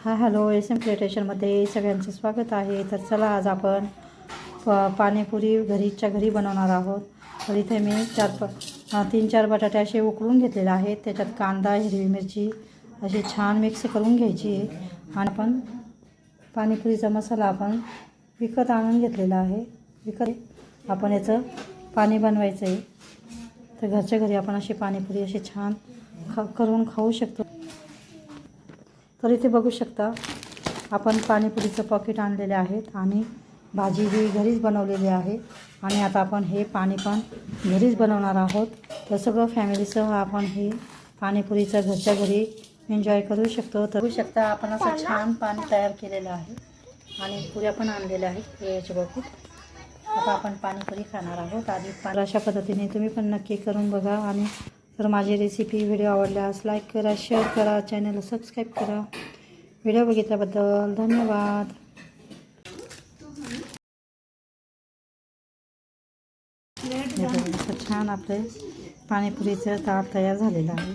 Hello SM क्रिएटेशनमध्ये सगळ्यांचं स्वागत आहे। तर चला आज आपण पाणीपुरी घरीच्या घरी बनवणार आहोत। तर इथे मी 3-4 बटाटे असे उकळून घेतलेले आहेत। त्याच्यात कांदा, हिरवी मिरची अशी छान मिक्स करून घ्यायची आहे। आणि आपण पाणीपुरीचा मसाला आपण विकत आणून घेतलेला आहे। आपण याचं पाणी बनवायचं आहे। तर घरच्या घरी आपण अशी पाणीपुरी अशी छान करून खाऊ शकतो। तर इथे बघू शकता आपण पाणीपुरीचं पॉकेट आणलेले आहेत आणि भाजी ही घरीच बनवलेली आहे। आणि आता आपण हे पाणी पण घरीच बनवणार आहोत। तर सगळं फॅमिलीसह आपण हे पाणीपुरीचं घरच्या घरी एन्जॉय करू शकतो। तर बघू शकता आपण असं छान पाणी तयार केलेलं आहे आणि पुऱ्या पण आणलेल्या आहेत याचे बघू। आता आपण पाणीपुरी खाणार आहोत। आधी अशा पद्धतीने तुम्ही पण नक्की करून बघा। आणि तर माझी रेसिपी व्हिडिओ आवडल्यास लाईक करा, शेअर करा, चॅनलला सबस्क्राईब करा। व्हिडिओ बघितल्याबद्दल धन्यवाद। छान आपले पाणीपुरीचं ताट तयार झालेलं आहे।